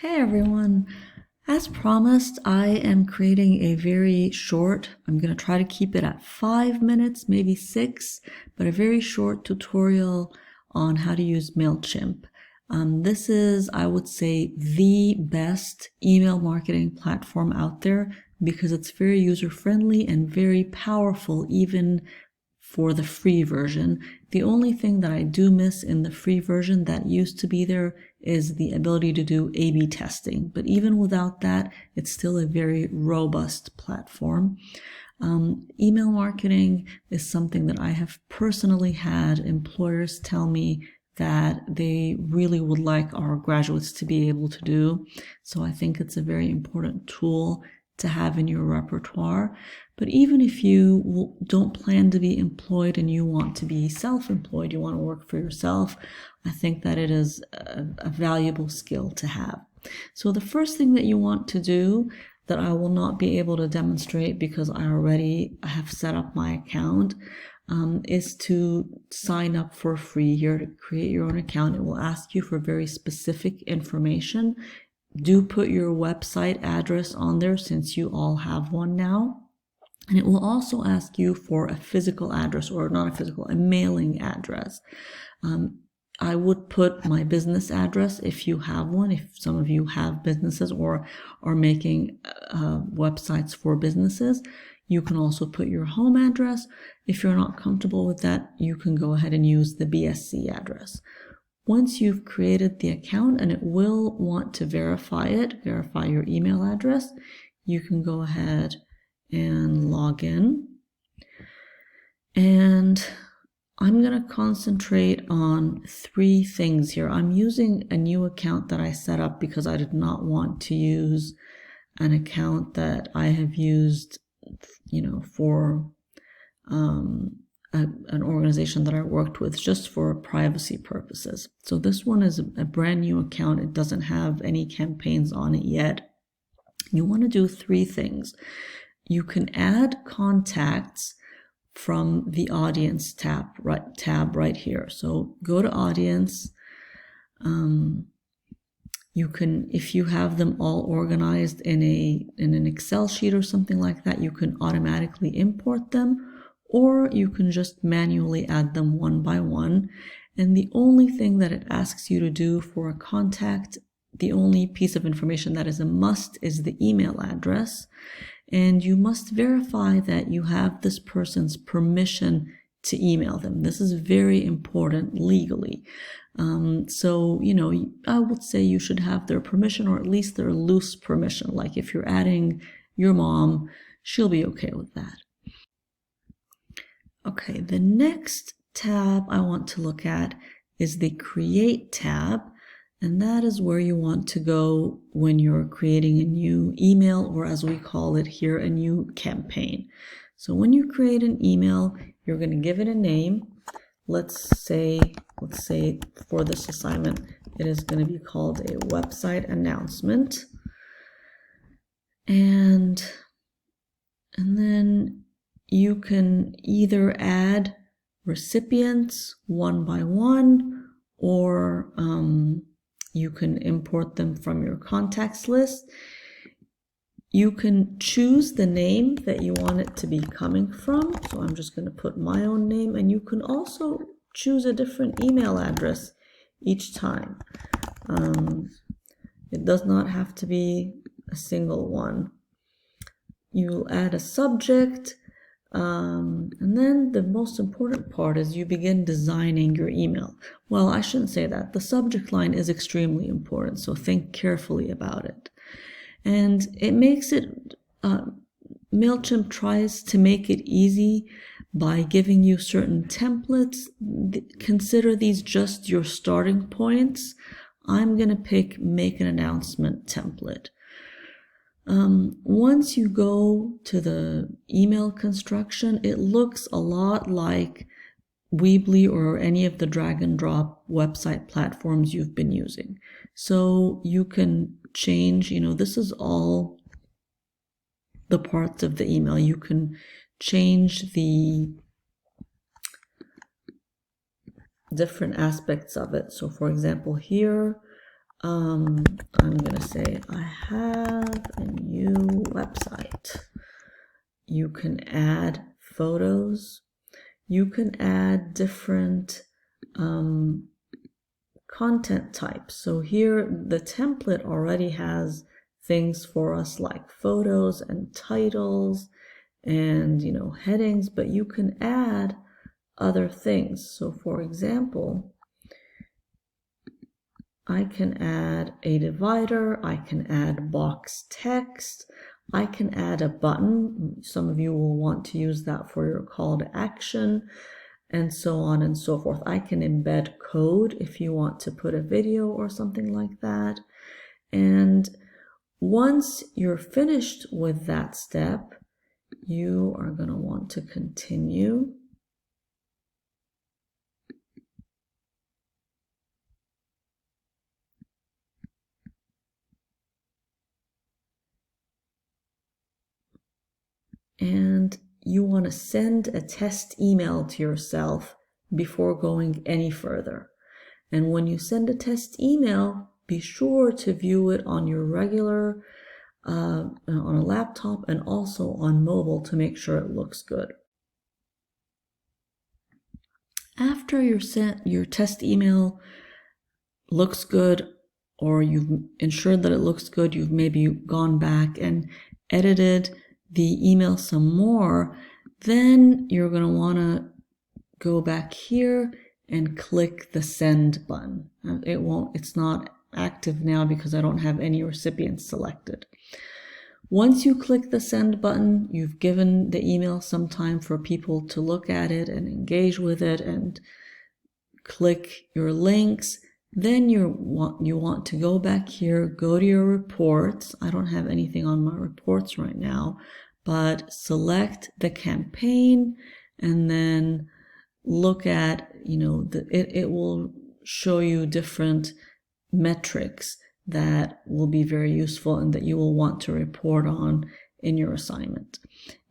Hey everyone! As promised, I am creating a very short, I'm going to try to keep it at 5 minutes, maybe 6, but a very short tutorial on how to use Mailchimp. This is, I would say, the best email marketing platform out there because it's very user-friendly and very powerful, even for the free version. The only thing that I do miss in the free version that used to be there is the ability to do A/B testing. But even without that, it's still a very robust platform. Email marketing is something that I have personally had employers tell me that they really would like our graduates to be able to do. So I think it's a very important tool to have in your repertoire. But even if you don't plan to be employed and you want to be self-employed, you want to work for yourself, I think that it is a valuable skill to have. So the first thing that you want to do that I will not be able to demonstrate because I already have set up my account is to sign up for free here to create your own account. It will ask you for very specific information. Do put your website address on there since you all have one now. And it will also ask you for a physical address, or not a physical, a mailing address. I would put my business address if you have one, if some of you have businesses or are making websites for businesses. You can also put your home address. If you're not comfortable with that, you can go ahead and use the BSC address. Once you've created the account, and it will want to verify your email address, you can go ahead and log in. And I'm going to concentrate on 3 things here. I'm using a new account that I set up because I did not want to use an account that I have used, for an organization that I worked with just for privacy purposes. So this one is a brand new account. It doesn't have any campaigns on it yet. You want to do 3 things. You can add contacts from the audience tab right here. So go to audience. You can, if you have them all organized in an Excel sheet or something like that, you can automatically import them, or you can just manually add them one by one. And the only thing that it asks you to do for a contact, the only piece of information that is a must, is the email address. And you must verify that you have this person's permission to email them. This is very important legally. So, I would say you should have their permission, or at least their loose permission. Like if you're adding your mom, she'll be okay with that. Okay, the next tab I want to look at is the Create tab. And that is where you want to go when you're creating a new email, or as we call it here, a new campaign. So when you create an email, you're going to give it a name. Let's say for this assignment, it is going to be called a website announcement. And then you can either add recipients one by one, or you can import them from your contacts list. You can choose the name that you want it to be coming from. So I'm just going to put my own name, and you can also choose a different email address each time. It does not have to be a single one. You'll add a subject. And then the most important part is you begin designing your email. Well, I shouldn't say that. The subject line is extremely important, so think carefully about it. And it makes it, Mailchimp tries to make it easy by giving you certain templates. Consider these just your starting points. I'm going to pick Make an Announcement template. Once you go to the email construction, it looks a lot like Weebly or any of the drag and drop website platforms you've been using. So you can change, this is all the parts of the email. You can change the different aspects of it. So for example, here, I'm going to say, I have a new website. You can add photos. You can add different content types. So here the template already has things for us like photos and titles and, you know, headings, but you can add other things. So for example, I can add a divider, I can add box text, I can add a button. Some of you will want to use that for your call to action, and so on and so forth. I can embed code if you want to put a video or something like that. And once you're finished with that step, you are going to want to continue. And you want to send a test email to yourself before going any further. And when you send a test email, be sure to view it on your regular, on a laptop and also on mobile to make sure it looks good. After your test email looks good, or you've ensured that it looks good, you've maybe gone back and edited the email some more, then you're going to want to go back here and click the send button. It's not active now because I don't have any recipients selected. Once you click the send button, you've given the email some time for people to look at it and engage with it and click your links. Then you want to go back here, go to your reports. I don't have anything on my reports right now, but select the campaign and then look at, you know, it will show you different metrics that will be very useful and that you will want to report on in your assignment.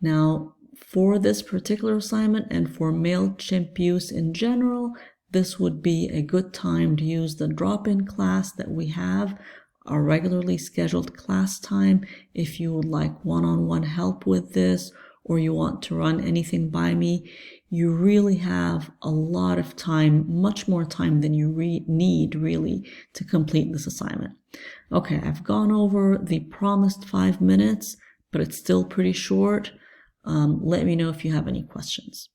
Now, for this particular assignment and for Mailchimp use in general, this would be a good time to use the drop-in class that we have, our regularly scheduled class time. If you would like one-on-one help with this, or you want to run anything by me, you really have a lot of time, much more time than you need really to complete this assignment. Okay, I've gone over the promised 5 minutes, but it's still pretty short. Let me know if you have any questions.